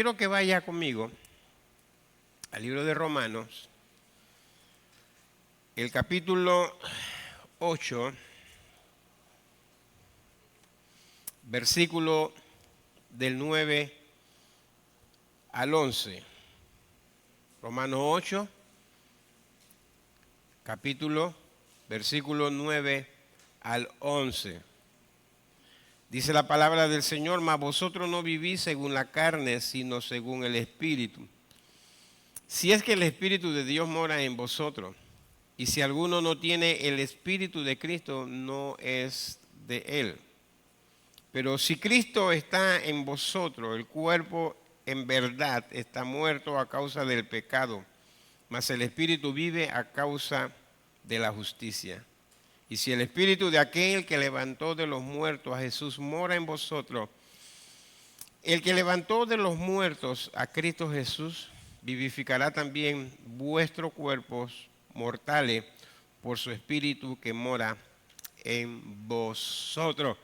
quiero que vaya conmigo al libro de Romanos, el capítulo 8, versículo del 9 al 11. Romanos 8, versículo 9 al 11. Dice la palabra del Señor: mas vosotros no vivís según la carne, sino según el Espíritu. Si es que el Espíritu de Dios mora en vosotros, y si alguno no tiene el Espíritu de Cristo, no es de él. Pero si Cristo está en vosotros, el cuerpo en verdad está muerto a causa del pecado, mas el Espíritu vive a causa de la justicia. Y si el Espíritu de aquel que levantó de los muertos a Jesús mora en vosotros, el que levantó de los muertos a Cristo Jesús vivificará también vuestros cuerpos mortales por su Espíritu que mora en vosotros.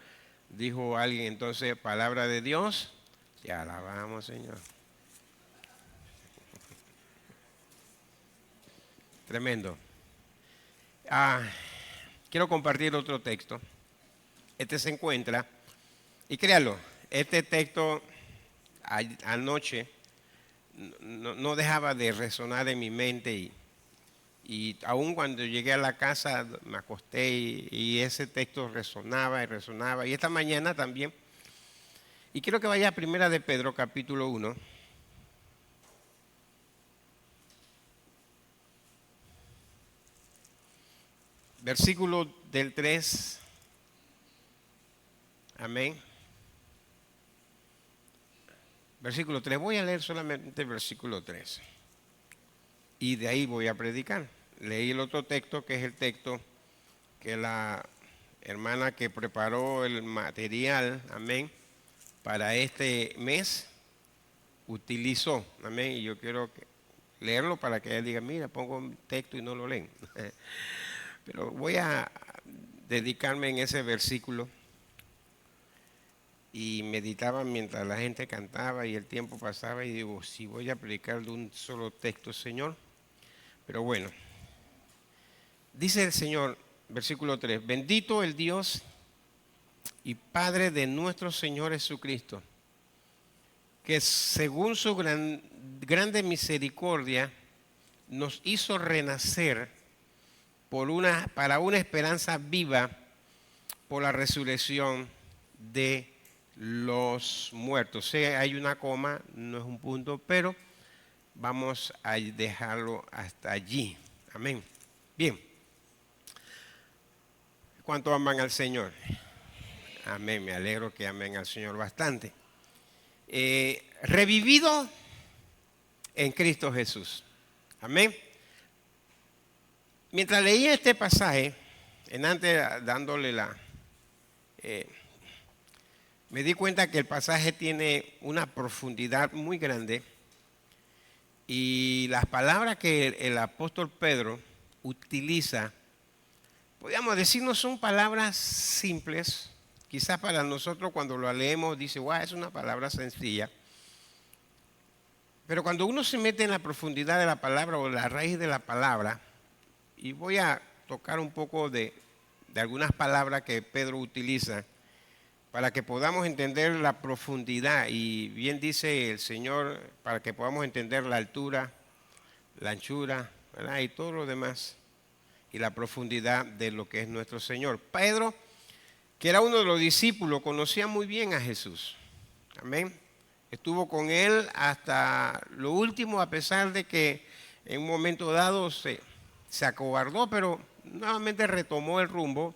Dijo alguien entonces, palabra de Dios, te alabamos, Señor. Tremendo. Quiero compartir otro texto. Este se encuentra, y créalo, este texto anoche no dejaba de resonar en mi mente y aún cuando llegué a la casa me acosté y ese texto resonaba y resonaba. Y esta mañana también. Y quiero que vaya a Primera de Pedro, capítulo 1. Versículo del 3. Amén. Versículo 3. Voy a leer solamente el versículo 3. Y de ahí voy a predicar. Leí el otro texto, que es el texto que la hermana que preparó el material, amén, para este mes, utilizó. Amén. Y yo quiero leerlo para que ella diga, mira, pongo un texto y no lo leen. Pero voy a dedicarme en ese versículo. Y meditaba mientras la gente cantaba y el tiempo pasaba y digo, si voy a predicar de un solo texto, Señor. Pero bueno, dice el Señor, versículo 3, bendito el Dios y Padre de nuestro Señor Jesucristo, que según su grande misericordia nos hizo renacer para una esperanza viva por la resurrección de los muertos. Hay una coma, no es un punto, pero vamos a dejarlo hasta allí. Amén. Bien. ¿Cuánto aman al Señor? Amén. Me alegro que amen al Señor bastante. Revivido en Cristo Jesús. Amén. Mientras leía este pasaje, dándole me di cuenta que el pasaje tiene una profundidad muy grande y las palabras que el apóstol Pedro utiliza, podríamos decir, no son palabras simples. Quizás para nosotros cuando lo leemos dice, wow, es una palabra sencilla. Pero cuando uno se mete en la profundidad de la palabra o la raíz de la palabra, y voy a tocar un poco de algunas palabras que Pedro utiliza, para que podamos entender la profundidad, y bien dice el Señor, para que podamos entender la altura, la anchura, ¿verdad? Y todo lo demás, y la profundidad de lo que es nuestro Señor. Pedro, que era uno de los discípulos, conocía muy bien a Jesús. Amén. Estuvo con él hasta lo último, a pesar de que en un momento dado se acobardó, pero nuevamente retomó el rumbo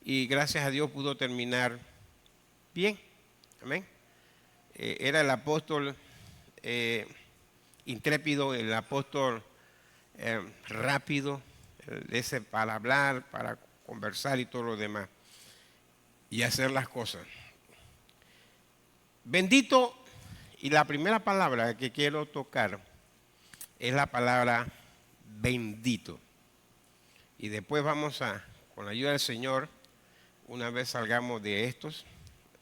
y gracias a Dios pudo terminar bien. Amén. Era el apóstol intrépido, el apóstol rápido, ese para hablar, para conversar y todo lo demás, y hacer las cosas. Bendito, y la primera palabra que quiero tocar es la palabra bendito. Y después vamos con la ayuda del Señor, una vez salgamos de estos,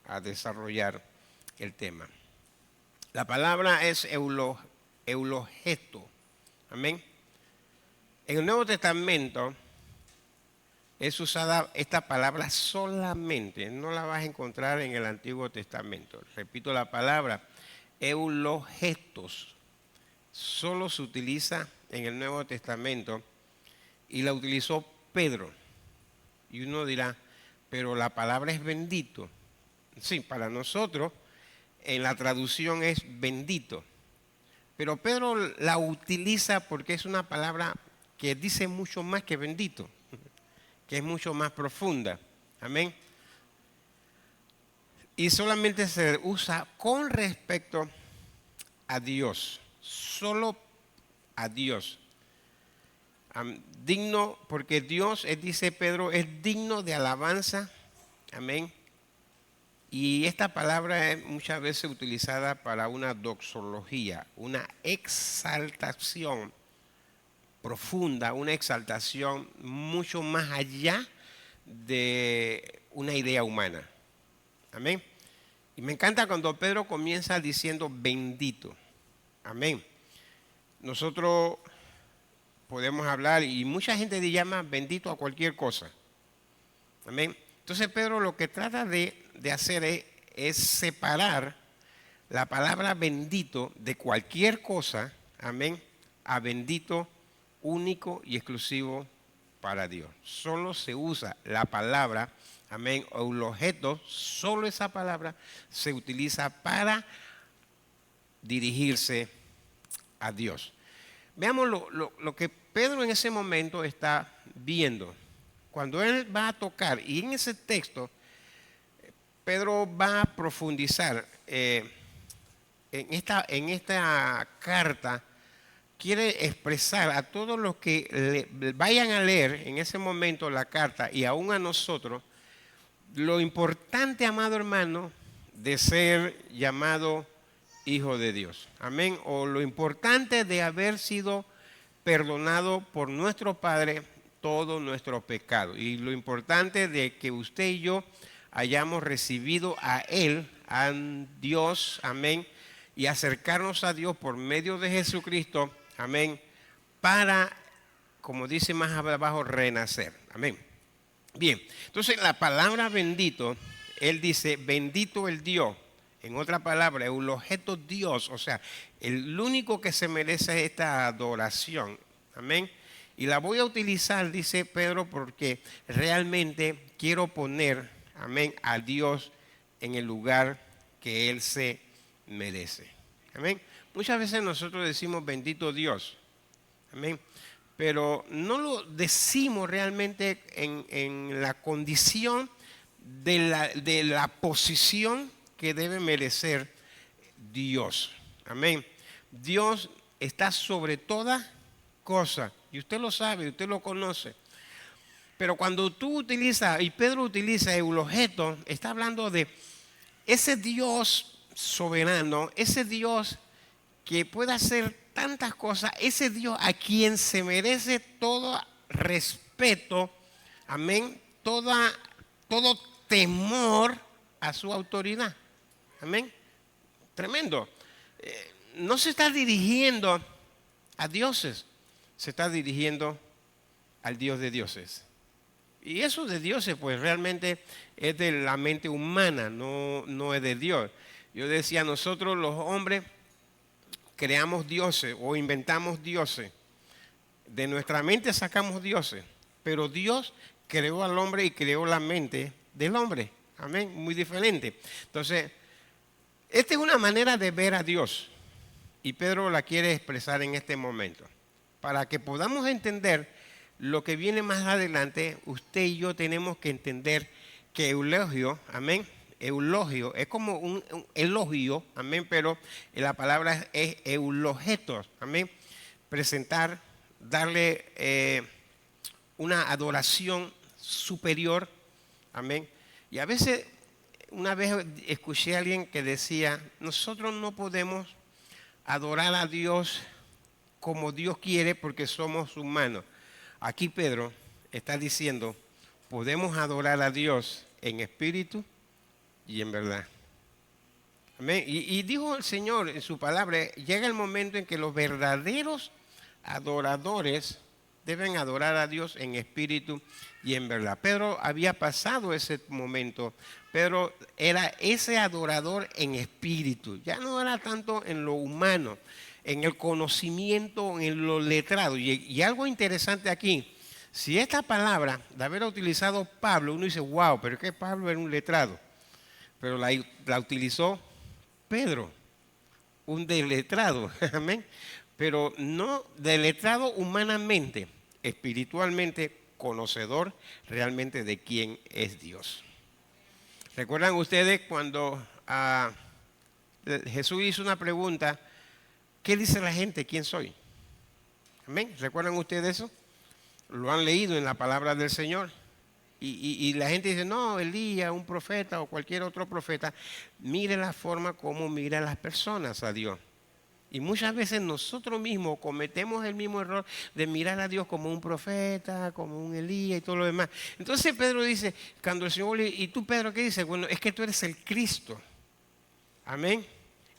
a desarrollar el tema. La palabra es eulogeto. Amén. En el Nuevo Testamento es usada esta palabra solamente. No la vas a encontrar en el Antiguo Testamento. Repito la palabra, eulogetos. Solo se utiliza en el Nuevo Testamento y la utilizó Pedro. Y uno dirá, pero la palabra es bendito. Sí, para nosotros en la traducción es bendito. Pero Pedro la utiliza porque es una palabra que dice mucho más que bendito, que es mucho más profunda. Amén. Y solamente se usa con respecto a Dios, solo a Dios. Digno, porque Dios, dice Pedro, es digno de alabanza. Amén. Y esta palabra es muchas veces utilizada para una doxología, una exaltación profunda, una exaltación mucho más allá de una idea humana. Amén. Y me encanta cuando Pedro comienza diciendo bendito. Amén. Nosotros podemos hablar y mucha gente le llama bendito a cualquier cosa. Amén. Entonces Pedro lo que trata de hacer es separar la palabra bendito de cualquier cosa, amén, a bendito único y exclusivo para Dios. Solo se usa la palabra, amén, o el objeto, solo esa palabra se utiliza para dirigirse a Dios. Veamos lo que Pedro en ese momento está viendo. Cuando él va a tocar, y en ese texto, Pedro va a profundizar en esta carta, quiere expresar a todos los que vayan a leer en ese momento la carta y aún a nosotros, lo importante, amado hermano, de ser llamado hijo de Dios. Amén. O lo importante de haber sido perdonado por nuestro Padre todo nuestro pecado. Y lo importante de que usted y yo hayamos recibido a Él, a Dios, amén, y acercarnos a Dios por medio de Jesucristo, amén, para, como dice más abajo, renacer. Amén. Bien, entonces la palabra bendito, Él dice, bendito el Dios. En otra palabra, el objeto Dios, o sea, el único que se merece esta adoración. Amén. Y la voy a utilizar, dice Pedro, porque realmente quiero poner, amén, a Dios en el lugar que Él se merece. Amén. Muchas veces nosotros decimos bendito Dios. Amén. Pero no lo decimos realmente en la condición de la posición que debe merecer Dios. Amén. Dios está sobre toda cosa. Y usted lo sabe, usted lo conoce. Pero cuando tú utilizas, y Pedro utiliza el objeto, está hablando de ese Dios soberano, ese Dios que puede hacer tantas cosas, ese Dios a quien se merece todo respeto, amén, todo temor a su autoridad. Amén. Tremendo. No se está dirigiendo a dioses, se está dirigiendo al Dios de dioses. Y eso de dioses, pues realmente es de la mente humana, no es de Dios. Yo decía, nosotros los hombres creamos dioses o inventamos dioses. De nuestra mente sacamos dioses, pero Dios creó al hombre y creó la mente del hombre. Amén, muy diferente. Entonces, esta es una manera de ver a Dios y Pedro la quiere expresar en este momento. Para que podamos entender lo que viene más adelante, usted y yo tenemos que entender que eulogio, amén, eulogio es como un elogio, amén, pero la palabra es eulogetos, amén, presentar, darle una adoración superior, amén. Y a veces, una vez escuché a alguien que decía, nosotros no podemos adorar a Dios como Dios quiere porque somos humanos. Aquí Pedro está diciendo, podemos adorar a Dios en espíritu y en verdad. Amén. Y dijo el Señor en su palabra, llega el momento en que los verdaderos adoradores deben adorar a Dios en espíritu y en verdad. Pedro había pasado ese momento. Pedro era ese adorador en espíritu. Ya no era tanto en lo humano, en el conocimiento, en lo letrado. Y algo interesante aquí, si esta palabra la hubiera utilizado Pablo, uno dice, wow, pero es que Pablo era un letrado. Pero la utilizó Pedro, un deletrado, amén. Pero no deletrado humanamente, espiritualmente conocedor realmente de quién es Dios. ¿Recuerdan ustedes cuando Jesús hizo una pregunta? ¿Qué dice la gente? ¿Quién soy? Amén. ¿Recuerdan ustedes eso? Lo han leído en la palabra del Señor. Y la gente dice, no, Elías, un profeta o cualquier otro profeta. Mire la forma como miran las personas a Dios. Y muchas veces nosotros mismos cometemos el mismo error de mirar a Dios como un profeta, como un Elías y todo lo demás. Entonces Pedro dice, cuando el Señor le dice, ¿y tú, Pedro, qué dices? Bueno, es que tú eres el Cristo. Amén.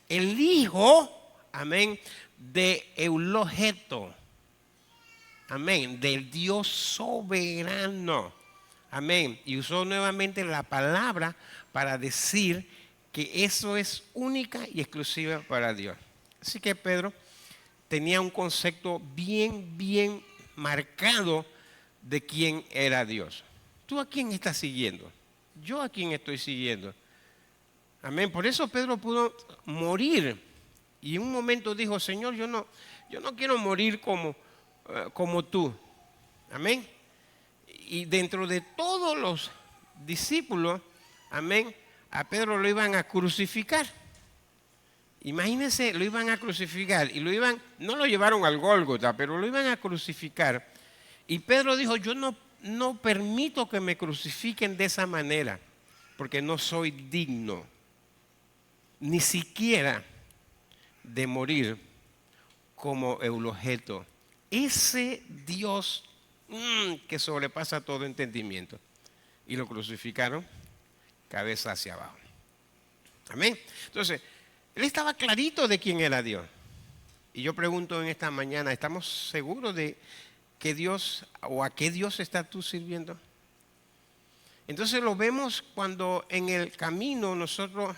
El Hijo, amén, de Eulogeto. Amén, del Dios soberano. Amén. Y usó nuevamente la palabra para decir que eso es única y exclusiva para Dios. Así que Pedro tenía un concepto bien marcado de quién era Dios. ¿Tú a quién estás siguiendo? Yo a quién estoy siguiendo. Amén. Por eso Pedro pudo morir. Y en un momento dijo, Señor, yo no quiero morir como tú. Amén. Y dentro de todos los discípulos, amén, a Pedro lo iban a crucificar. Imagínense, lo iban a crucificar y no lo llevaron al Gólgota, pero lo iban a crucificar. Y Pedro dijo, yo no permito que me crucifiquen de esa manera, porque no soy digno, ni siquiera de morir como Eulogeto. Ese Dios que sobrepasa todo entendimiento. Y lo crucificaron cabeza hacia abajo. Amén. Entonces, él estaba clarito de quién era Dios. Y yo pregunto en esta mañana, ¿estamos seguros de que Dios o a qué Dios estás tú sirviendo? Entonces lo vemos cuando en el camino nosotros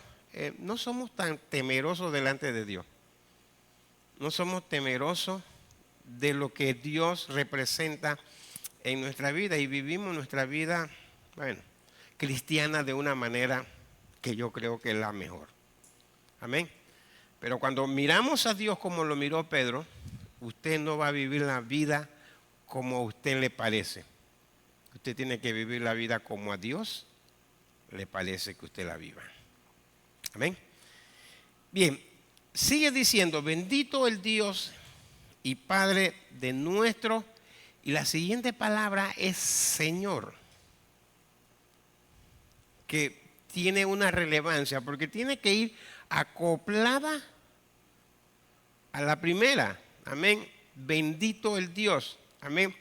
no somos tan temerosos delante de Dios. No somos temerosos de lo que Dios representa en nuestra vida y vivimos nuestra vida, bueno, cristiana de una manera que yo creo que es la mejor. Amén. Pero cuando miramos a Dios como lo miró Pedro, usted no va a vivir la vida como a usted le parece. Usted tiene que vivir la vida como a Dios le parece que usted la viva. Amén. Bien, sigue diciendo, bendito el Dios y Padre de nuestro, y la siguiente palabra es Señor, que tiene una relevancia porque tiene que ir acoplada a la primera. Amén. Bendito el Dios. Amén.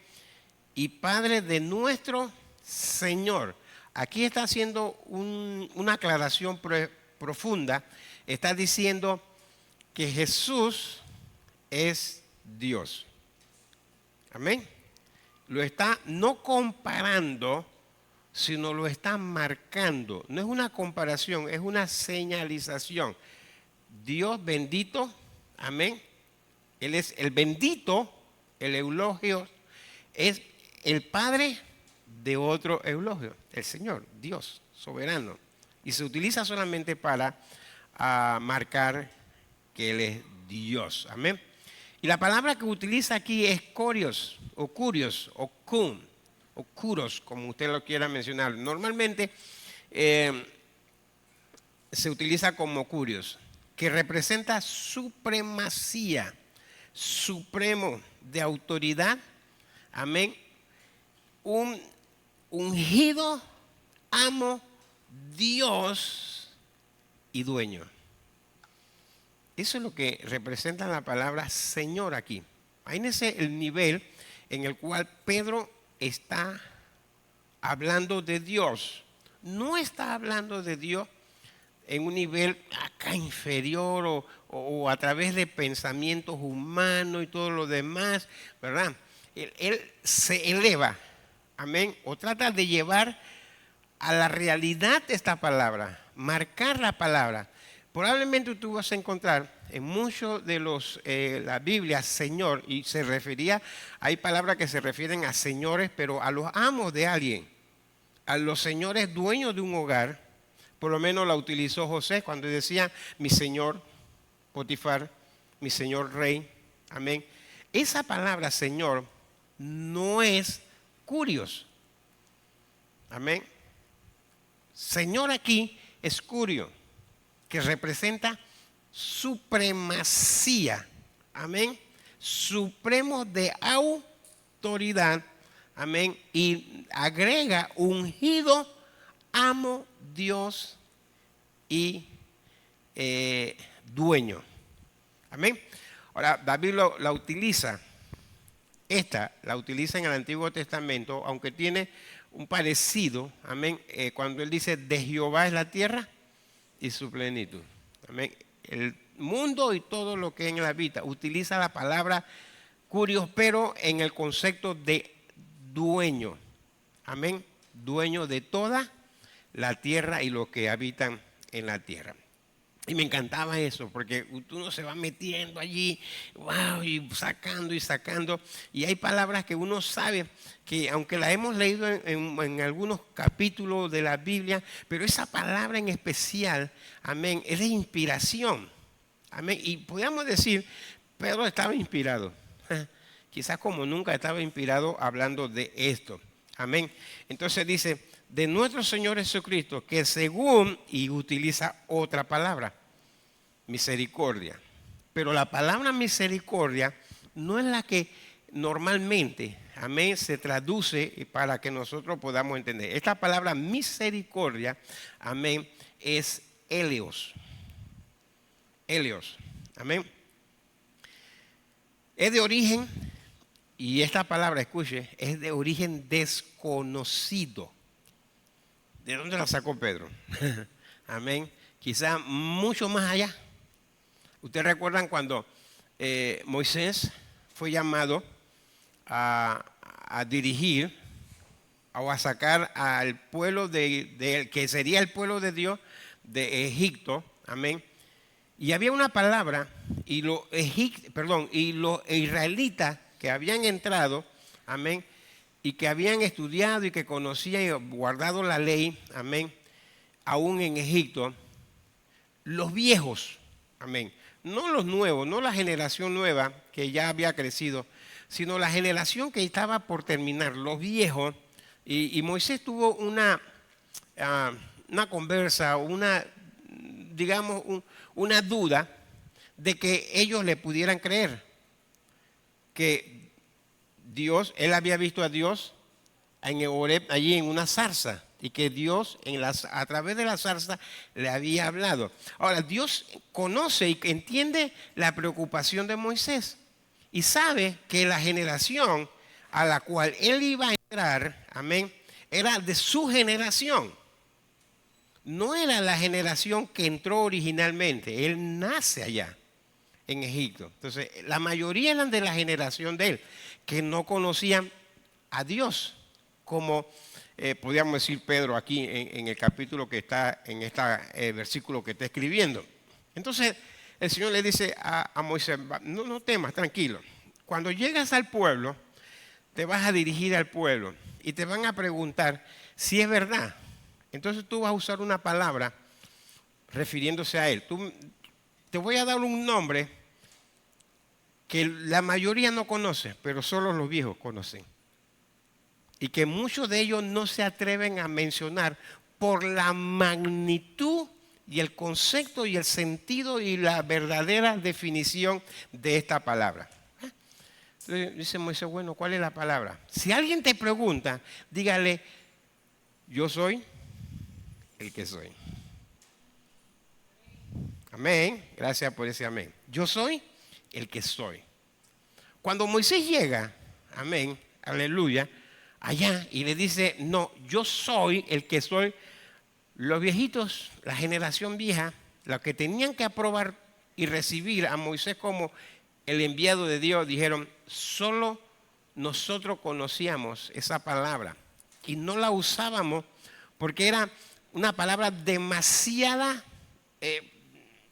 Y Padre de nuestro Señor. Aquí está haciendo una aclaración profunda. Está diciendo que Jesús es Dios. Amén. Lo está no comparando, sino lo está marcando. No es una comparación, es una señalización. Dios bendito, amén. Él es el bendito, el eulogio, es el Padre de otro eulogio, el Señor, Dios, soberano. Y se utiliza solamente para marcar que Él es Dios, amén. Y la palabra que utiliza aquí es curios, o curios, o kun, o curos, como usted lo quiera mencionar. Normalmente se utiliza como curios, que representa supremacía, supremo, de autoridad, amén. Un ungido, amo, Dios y dueño. Eso es lo que representa la palabra Señor aquí. Imagínense el nivel en el cual Pedro está hablando de Dios. No está hablando de Dios en un nivel acá inferior o a través de pensamientos humanos y todo lo demás, ¿verdad? Él se eleva, amén, o trata de llevar a la realidad de esta palabra, marcar la palabra. Probablemente tú vas a encontrar en muchos de la Biblia, Señor, y se refería, hay palabras que se refieren a señores, pero a los amos de alguien, a los señores dueños de un hogar. Por lo menos la utilizó José cuando decía, mi señor Potifar, mi señor rey, amén. Esa palabra señor no es curios, amén. Señor aquí es curio, que representa supremacía, amén, supremo de autoridad, amén, y agrega ungido, amo, Dios y dueño, amén. Ahora David la utiliza, la utiliza en el Antiguo Testamento, aunque tiene un parecido, amén, cuando él dice, de Jehová es la tierra y su plenitud, amén. El mundo y todo lo que en la vida utiliza la palabra curios, pero en el concepto de dueño, amén, dueño de toda la tierra y lo que habitan en la tierra. Y me encantaba eso, porque uno se va metiendo allí, wow, y sacando. Y hay palabras que uno sabe que, aunque las hemos leído en algunos capítulos de la Biblia, pero esa palabra en especial, amén, es de inspiración. Amén. Y podríamos decir, Pedro estaba inspirado. Quizás como nunca estaba inspirado hablando de esto. Amén. Entonces dice, de nuestro Señor Jesucristo, que según, y utiliza otra palabra, misericordia. Pero la palabra misericordia no es la que normalmente, amén, se traduce para que nosotros podamos entender. Esta palabra misericordia, amén, es eleos. Eleos, amén. Es de origen, y esta palabra, escuche, es de origen desconocido. ¿De dónde la sacó Pedro? Amén. Quizá mucho más allá. Ustedes recuerdan cuando Moisés fue llamado a dirigir o a sacar al pueblo que sería el pueblo de Dios de Egipto, amén. Y había una palabra y los israelitas que habían entrado, amén, y que habían estudiado y que conocían y guardado la ley, amén, aún en Egipto, los viejos, amén, no los nuevos, no la generación nueva que ya había crecido, sino la generación que estaba por terminar, los viejos, y Moisés tuvo una conversa, digamos, una duda de que ellos le pudieran creer que Dios, él había visto a Dios en Horeb, allí en una zarza, y que Dios a través de la zarza le había hablado. Ahora, Dios conoce y entiende la preocupación de Moisés y sabe que la generación a la cual él iba a entrar, amén, era de su generación. No era la generación que entró originalmente, él nace allá en Egipto. Entonces, la mayoría eran de la generación de él, que no conocían a Dios, como podríamos decir Pedro aquí en el capítulo que está, en este versículo que está escribiendo. Entonces, el Señor le dice a Moisés, no temas, tranquilo. Cuando llegas al pueblo, te vas a dirigir al pueblo y te van a preguntar si es verdad. Entonces tú vas a usar una palabra refiriéndose a él. Te voy a dar un nombre que la mayoría no conoce, pero solo los viejos conocen. Y que muchos de ellos no se atreven a mencionar por la magnitud y el concepto y el sentido y la verdadera definición de esta palabra. Entonces dice Moisés, bueno, ¿cuál es la palabra? Si alguien te pregunta, dígale, yo soy el que soy. Amén. Gracias por ese amén. Yo soy el que soy. Cuando Moisés llega, amén, aleluya, allá y le dice, no, yo soy el que soy, Los viejitos, la generación vieja, los que tenían que aprobar y recibir a Moisés como el enviado de Dios, dijeron, solo nosotros conocíamos esa palabra y no la usábamos porque era una palabra demasiada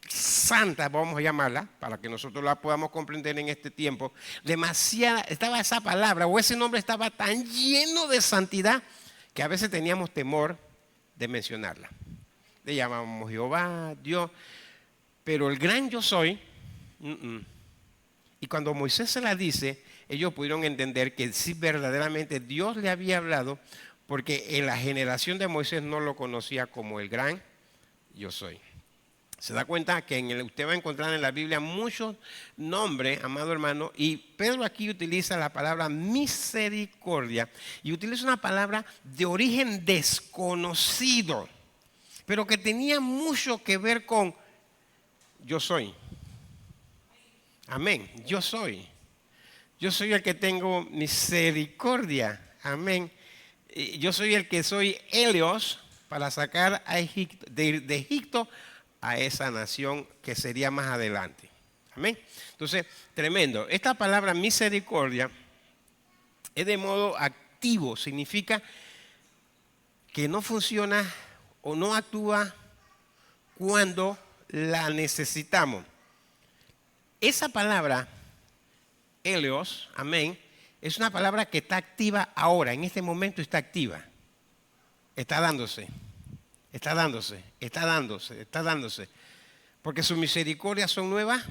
santa, vamos a llamarla, para que nosotros la podamos comprender en este tiempo. Demasiada, estaba esa palabra o ese nombre estaba tan lleno de santidad que a veces teníamos temor de mencionarla. Le llamábamos Jehová, Dios, pero el gran yo soy. Y cuando Moisés se la dice, ellos pudieron entender que sí verdaderamente Dios le había hablado, porque en la generación de Moisés no lo conocía como el gran yo soy. Se da cuenta que usted va a encontrar en la Biblia muchos nombres, amado hermano, y Pedro aquí utiliza la palabra misericordia y utiliza una palabra de origen desconocido, pero que tenía mucho que ver con yo soy. Amén, yo soy. Yo soy el que tengo misericordia. Amén. Yo soy el que soy Helios para sacar a Egipto, de Egipto a esa nación que sería más adelante. Amén. Entonces, tremendo. Esta palabra misericordia es de modo activo. Significa que no funciona o no actúa cuando la necesitamos. Esa palabra, Helios, amén, es una palabra que está activa ahora, en este momento está activa. Está dándose, está dándose, está dándose, está dándose. Porque sus misericordias son nuevas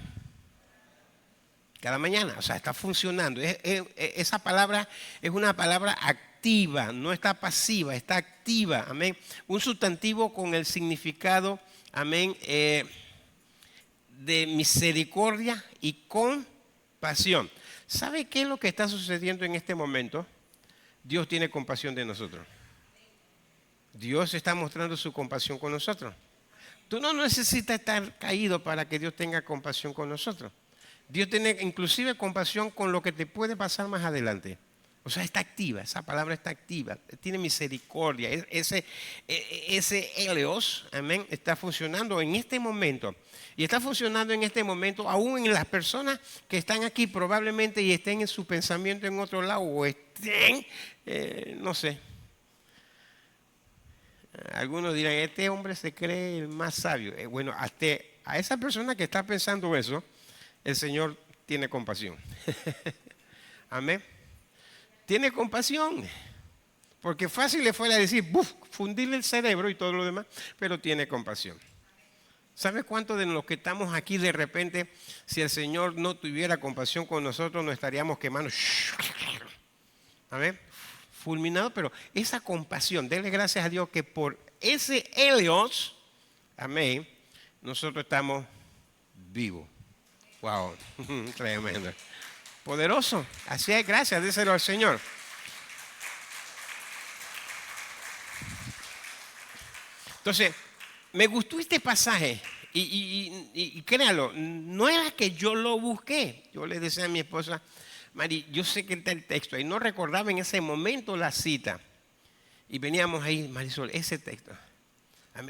cada mañana, o sea, está funcionando. Esa palabra es una palabra activa, no está pasiva, está activa, amén. Un sustantivo con el significado, amén, de misericordia y compasión. ¿Sabe qué es lo que está sucediendo en este momento? Dios tiene compasión de nosotros. Dios está mostrando su compasión con nosotros. Tú no necesitas estar caído para que Dios tenga compasión con nosotros. Dios tiene inclusive compasión con lo que te puede pasar más adelante. O sea, está activa, esa palabra está activa, tiene misericordia. Ese Helios, amén, está funcionando en este momento. Y está funcionando en este momento aún en las personas que están aquí probablemente y estén en su pensamiento en otro lado o estén, no sé. Algunos dirán, este hombre se cree el más sabio. Bueno, hasta a esa persona que está pensando eso, el Señor tiene compasión. Amén. Tiene compasión. Porque fácil le fuera a decir, ¡buf!, fundirle el cerebro y todo lo demás, pero tiene compasión. ¿Sabes cuántos de los que estamos aquí de repente, si el Señor no tuviera compasión con nosotros, nos estaríamos quemando? Amén. Fulminado, pero esa compasión, denle gracias a Dios que por ese Helios, amén, nosotros estamos vivos. Wow, tremendo. Poderoso, así es, gracias, díselo al Señor. Entonces, me gustó este pasaje y créalo, no era que yo lo busqué. Yo le decía a mi esposa, Mari, yo sé que está el texto y no recordaba en ese momento la cita. Y veníamos ahí, Marisol, ese texto,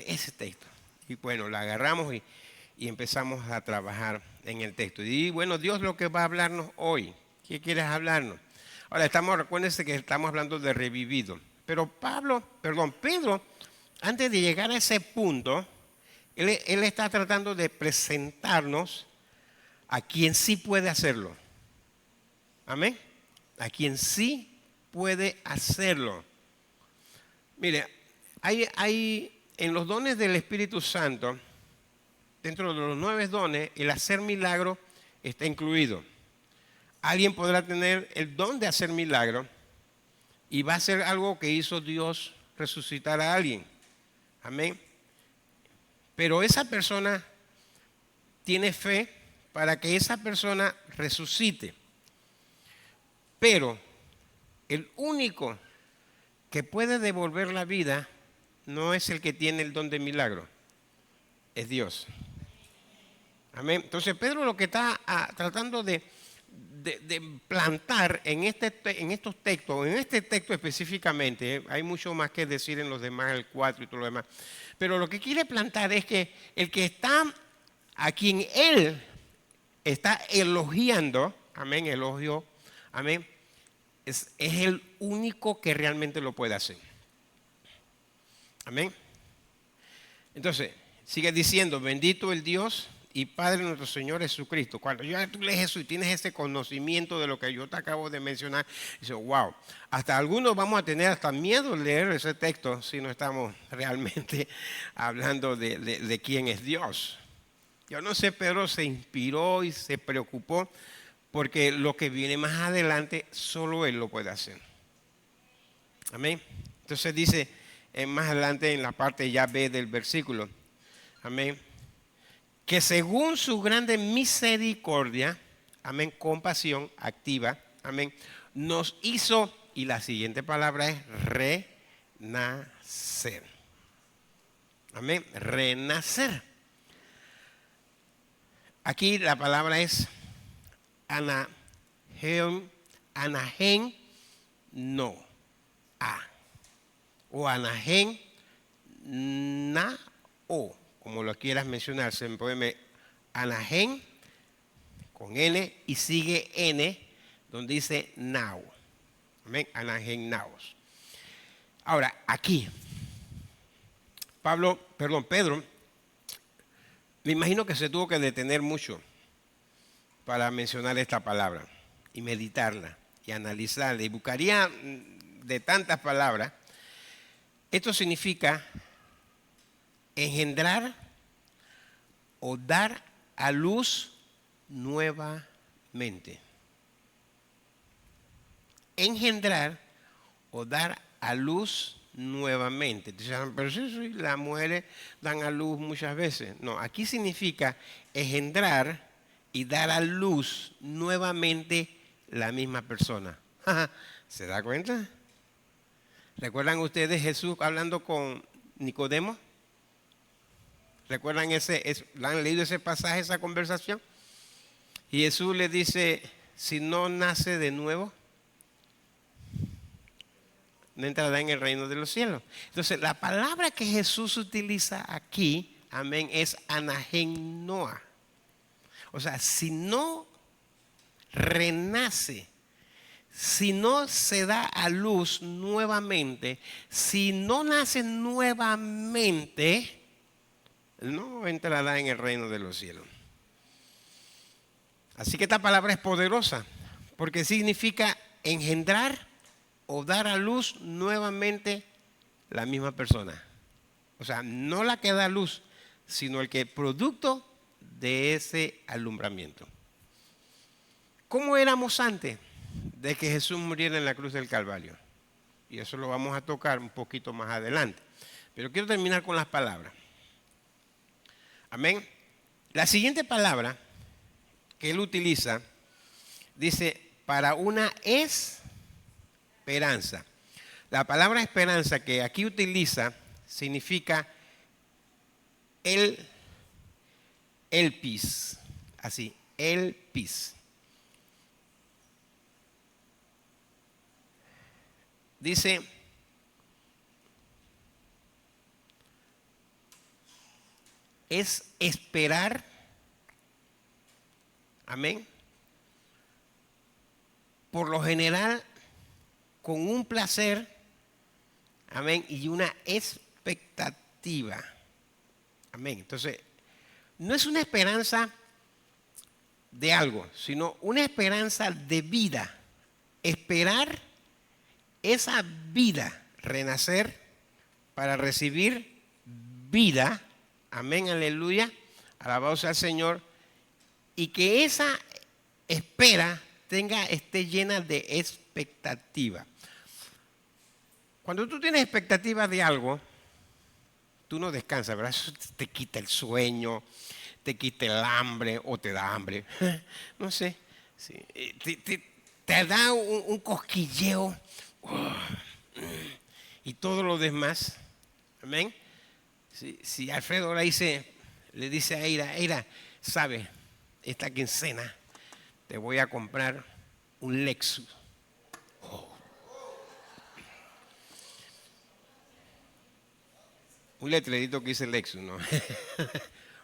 ese texto. Y bueno, la agarramos y empezamos a trabajar en el texto. Y bueno, Dios lo que va a hablarnos hoy. ¿Qué quieres hablarnos? Ahora, recuérdense que estamos hablando de revivido. Pero Pedro, antes de llegar a ese punto, él está tratando de presentarnos a quien sí puede hacerlo. Amén. A quien sí puede hacerlo. Mire, hay en los dones del Espíritu Santo, dentro de los 9 dones, el hacer milagro está incluido. Alguien podrá tener el don de hacer milagro y va a ser algo que hizo Dios, resucitar a alguien. Amén. Pero esa persona tiene fe para que esa persona resucite. Pero el único que puede devolver la vida no es el que tiene el don de milagro, es Dios. Amén. Entonces Pedro lo que está tratando de de plantar en estos textos, en este texto específicamente, hay mucho más que decir en los demás, el 4 y todo lo demás, pero lo que quiere plantar es que el que está a quien él está elogiando, amén, elogio, amén, es el único que realmente lo puede hacer. Amén. Entonces, sigue diciendo, bendito el Dios y Padre de nuestro Señor Jesucristo. Cuando tú lees eso y tienes ese conocimiento de lo que yo te acabo de mencionar, dices, wow, hasta algunos vamos a tener hasta miedo de leer ese texto si no estamos realmente hablando de quién es Dios. Yo no sé, Pedro se inspiró y se preocupó porque lo que viene más adelante solo él lo puede hacer. Amén. Entonces dice más adelante en la parte ya B del versículo, amén, que según su grande misericordia, amén, compasión activa, amén, nos hizo, y la siguiente palabra es renacer. Amén, renacer. Aquí la palabra es anagen no a, o anagen na o, como lo quieras mencionar, se puede anagen con N y sigue N donde dice now. Amén, anagen naos. Ahora, aquí, Pedro, me imagino que se tuvo que detener mucho para mencionar esta palabra y meditarla y analizarla y buscaría de tantas palabras. Esto significa engendrar o dar a luz nuevamente. Engendrar o dar a luz nuevamente. Entonces, pero sí, las mujeres dan a luz muchas veces. No, aquí significa engendrar y dar a luz nuevamente la misma persona. ¿Se da cuenta? ¿Recuerdan ustedes Jesús hablando con Nicodemo? ¿Recuerdan han leído ese pasaje, esa conversación? Y Jesús le dice, si no nace de nuevo, no entrará en el reino de los cielos. Entonces, la palabra que Jesús utiliza aquí, amén, es anagenoa. O sea, si no renace, si no se da a luz nuevamente, si no nace nuevamente, no entrará en el reino de los cielos. Así que esta palabra es poderosa, porque significa engendrar o dar a luz nuevamente la misma persona. O sea, no la que da luz, sino el que producto de ese alumbramiento. ¿Cómo éramos antes de que Jesús muriera en la cruz del Calvario? Y eso lo vamos a tocar un poquito más adelante. Pero quiero terminar con las palabras. Amén. La siguiente palabra que él utiliza dice para una esperanza. La palabra esperanza que aquí utiliza significa elpis, así, elpis. Dice, es esperar, amén, por lo general con un placer, amén, y una expectativa, amén. Entonces, no es una esperanza de algo, sino una esperanza de vida. Esperar esa vida, renacer para recibir vida, amén, aleluya, alabado sea el Señor, y que esa espera esté llena de expectativa. Cuando tú tienes expectativa de algo, tú no descansas, ¿verdad? Eso te quita el sueño, te quita el hambre o te da hambre. No sé. Sí. Te da un cosquilleo y todo lo demás. Amén. Si Alfredo le dice a Eira, sabe, esta quincena te voy a comprar un Lexus. Un letrerito que dice Lexus, ¿no?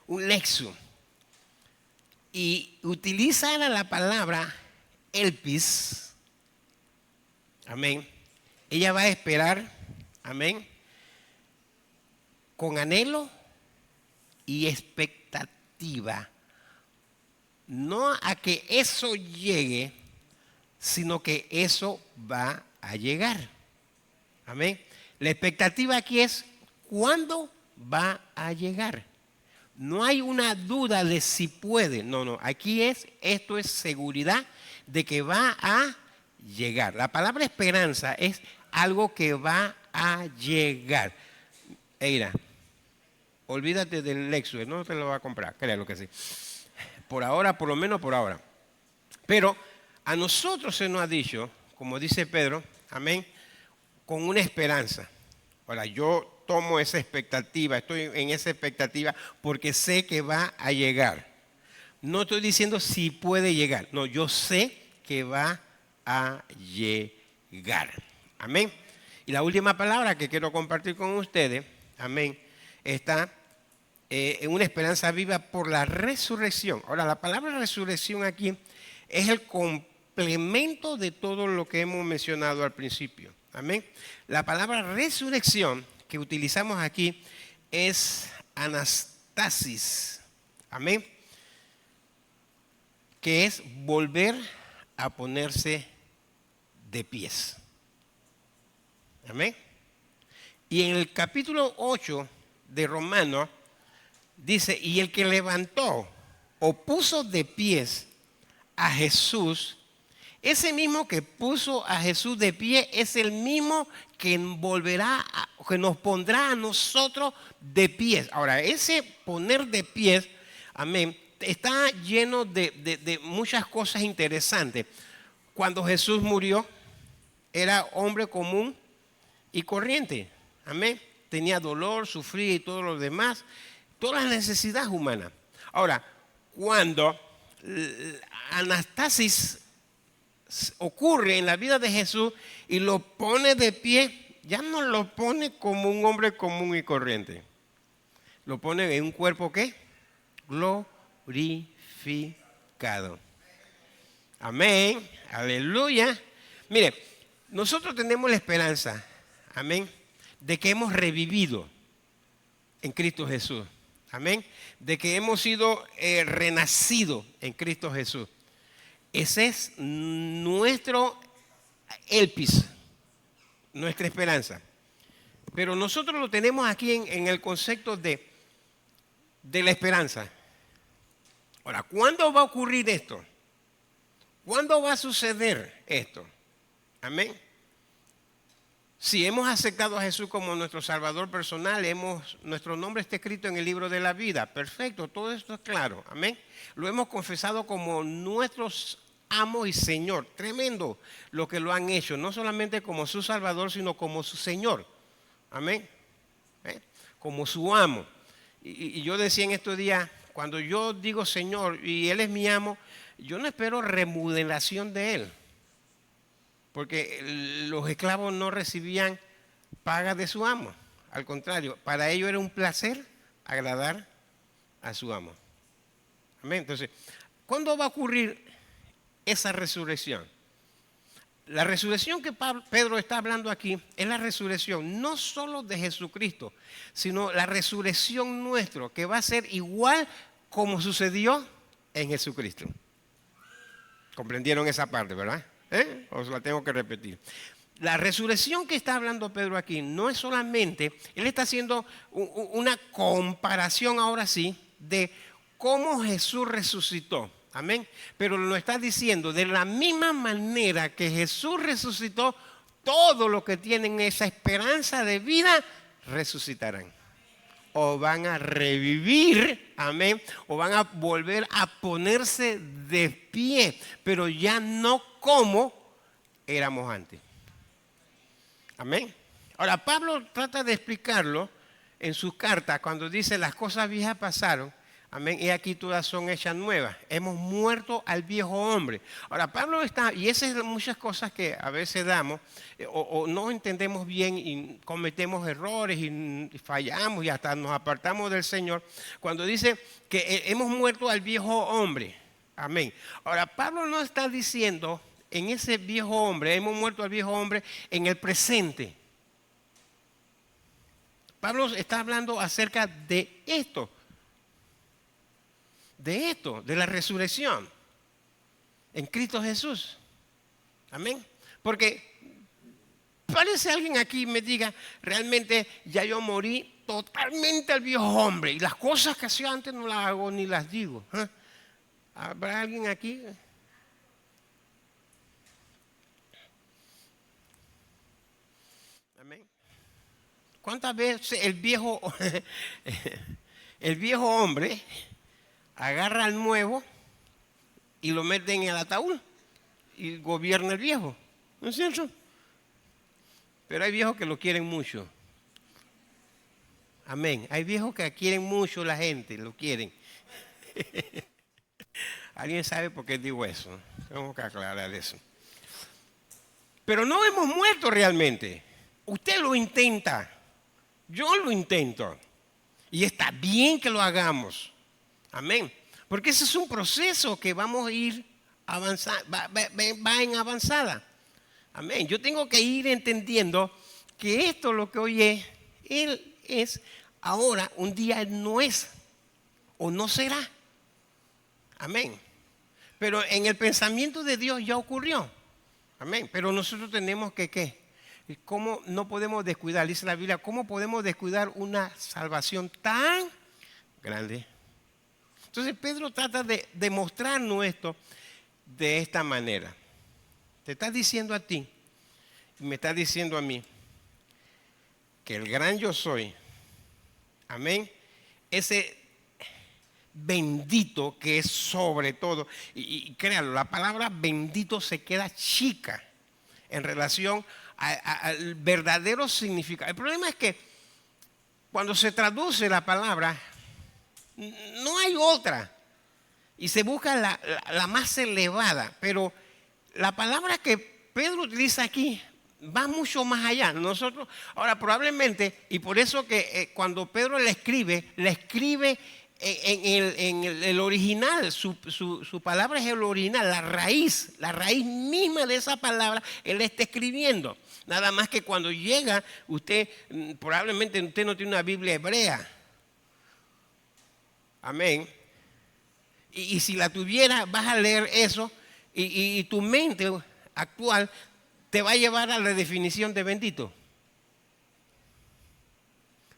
Un Lexus. Y utilizan la palabra Elpis. Amén. Ella va a esperar, amén, con anhelo y expectativa. No a que eso llegue, sino que eso va a llegar. Amén. La expectativa aquí es ¿cuándo va a llegar? No hay una duda de si puede. No. Aquí esto es seguridad de que va a llegar. La palabra esperanza es algo que va a llegar. Eira, olvídate del Lexus, no te lo va a comprar, créalo que sí. Por ahora, por lo menos por ahora. Pero a nosotros se nos ha dicho, como dice Pedro, amén, con una esperanza. Ahora, yo tomo esa expectativa, estoy en esa expectativa porque sé que va a llegar. No estoy diciendo si puede llegar, no, yo sé que va a llegar. Amén. Y la última palabra que quiero compartir con ustedes, amén, está en una esperanza viva por la resurrección. Ahora, la palabra resurrección aquí es el complemento de todo lo que hemos mencionado al principio. Amén. La palabra resurrección que utilizamos aquí es anastasis. Amén. Que es volver a ponerse de pies. Amén. Y en el capítulo 8 de Romanos dice, y el que levantó o puso de pies a Jesús, ese mismo que puso a Jesús de pie es el mismo que que nos pondrá a nosotros de pies. Ahora, ese poner de pies, amén, está lleno de muchas cosas interesantes. Cuando Jesús murió, era hombre común y corriente. Amén. Tenía dolor, sufría y todo lo demás. Todas las necesidades humanas. Ahora, cuando anastasis ocurre en la vida de Jesús y lo pone de pie, ya no lo pone como un hombre común y corriente. Lo pone en un cuerpo ¿qué? Glorificado. Amén. Aleluya. Mire, nosotros tenemos la esperanza, amén, de que hemos revivido en Cristo Jesús. Amén. De que hemos sido renacidos en Cristo Jesús. Ese es nuestro elpis, nuestra esperanza. Pero nosotros lo tenemos aquí en el concepto de la esperanza. Ahora, ¿cuándo va a ocurrir esto? ¿Cuándo va a suceder esto? Amén. Si hemos aceptado a Jesús como nuestro Salvador personal, nuestro nombre está escrito en el libro de la vida. Perfecto, todo esto es claro. Amén. Lo hemos confesado como nuestros amo y Señor. Tremendo lo que lo han hecho, no solamente como su Salvador, sino como su Señor. Amén. Como su amo. Y yo decía en estos días, cuando yo digo Señor y Él es mi amo, yo no espero remodelación de Él. Porque los esclavos no recibían paga de su amo. Al contrario, para ellos era un placer agradar a su amo. Amén. Entonces, ¿cuándo va a ocurrir esa resurrección? La resurrección que Pedro está hablando aquí es la resurrección no solo de Jesucristo, sino la resurrección nuestra, que va a ser igual como sucedió en Jesucristo. ¿Comprendieron esa parte, verdad? Os la tengo que repetir. La resurrección que está hablando Pedro aquí no es solamente, él está haciendo una comparación ahora sí de cómo Jesús resucitó. Amén. Pero lo está diciendo de la misma manera que Jesús resucitó, todos los que tienen esa esperanza de vida resucitarán. O van a revivir, amén, o van a volver a ponerse de pie, pero ya no como éramos antes. Amén. Ahora, Pablo trata de explicarlo en sus cartas cuando dice las cosas viejas pasaron. Amén. Y aquí todas son hechas nuevas. Hemos muerto al viejo hombre. Ahora, Pablo está, y esas son muchas cosas que a veces damos, o no entendemos bien y cometemos errores y fallamos y hasta nos apartamos del Señor. Cuando dice que hemos muerto al viejo hombre. Amén. Ahora, Pablo no está diciendo en ese viejo hombre, hemos muerto al viejo hombre en el presente. Pablo está hablando acerca de esto. De la resurrección en Cristo Jesús. Amén. Porque parece alguien aquí me diga, realmente ya yo morí totalmente al viejo hombre y las cosas que hacía antes no las hago ni las digo. ¿Eh? ¿Habrá alguien aquí? Amén. ¿Cuántas veces el viejo hombre agarra al nuevo y lo mete en el ataúd y gobierna el viejo? ¿No es cierto? Pero hay viejos que lo quieren mucho. Amén. Hay viejos que quieren mucho la gente, lo quieren. ¿Alguien sabe por qué digo eso? Tengo que aclarar eso. Pero no hemos muerto realmente. Usted lo intenta. Yo lo intento. Y está bien que lo hagamos. Amén. Porque ese es un proceso que vamos a ir avanzando, va en avanzada. Amén. Yo tengo que ir entendiendo que esto lo que hoy es, Él es ahora, un día no es o no será. Amén. Pero en el pensamiento de Dios ya ocurrió. Amén. Pero nosotros tenemos que, ¿qué? ¿Cómo no podemos descuidar? Dice la Biblia, ¿cómo podemos descuidar una salvación tan grande? Entonces Pedro trata de demostrarnos esto de esta manera. Te está diciendo a ti, y me está diciendo a mí, que el gran yo soy, amén, ese bendito que es sobre todo, y créanlo, la palabra bendito se queda chica en relación al verdadero significado. El problema es que cuando se traduce la palabra, no hay otra. Y se busca la más elevada. Pero la palabra que Pedro utiliza aquí va mucho más allá. Nosotros, ahora probablemente, y por eso que cuando Pedro le escribe en el original, su palabra es el original, la raíz misma de esa palabra, él está escribiendo. Nada más que cuando llega, probablemente usted no tiene una Biblia hebrea. Amén. Y si la tuviera, vas a leer eso y tu mente actual te va a llevar a la definición de bendito.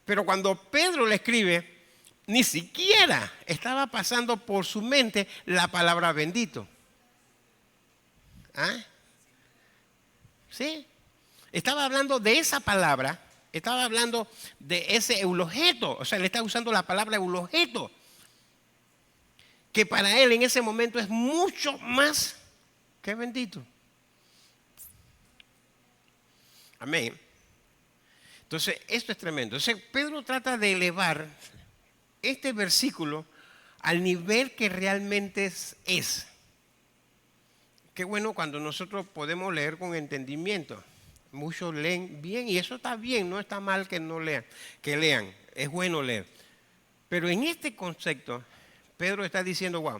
Pero cuando Pedro le escribe, ni siquiera estaba pasando por su mente la palabra bendito. ¿Ah? ¿Sí? Estaba hablando de esa palabra, estaba hablando de ese eulogeto, o sea, le está usando la palabra eulogeto, que para él en ese momento es mucho más que bendito. Amén. Entonces, esto es tremendo. Entonces, Pedro trata de elevar este versículo al nivel que realmente es. Qué bueno cuando nosotros podemos leer con entendimiento. Muchos leen bien y eso está bien, no está mal que no lean, que lean, es bueno leer. Pero en este concepto, Pedro está diciendo, wow,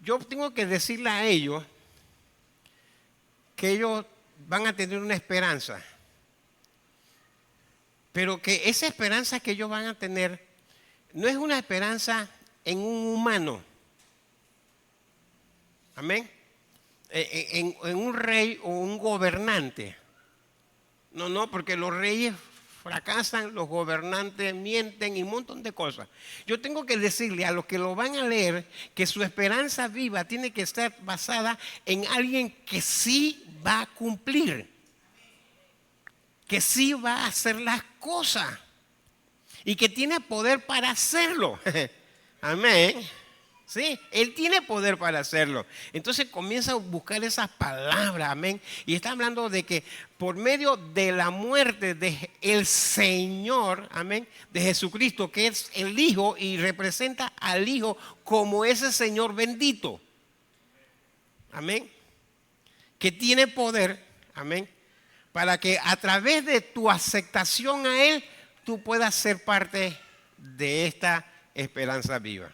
yo tengo que decirle a ellos que ellos van a tener una esperanza, pero que esa esperanza que ellos van a tener no es una esperanza en un humano, amén, en un rey o un gobernante. No, porque los reyes fracasan, los gobernantes mienten y un montón de cosas. Yo tengo que decirle a los que lo van a leer que su esperanza viva tiene que estar basada en alguien que sí va a cumplir, que sí va a hacer las cosas y que tiene poder para hacerlo. Amén. ¿Sí? Él tiene poder para hacerlo. Entonces comienza a buscar esas palabras, amén. Y está hablando de que por medio de la muerte de el Señor, amén, de Jesucristo, que es el Hijo y representa al Hijo como ese Señor bendito. Amén. Que tiene poder, amén, para que a través de tu aceptación a Él, tú puedas ser parte de esta esperanza viva.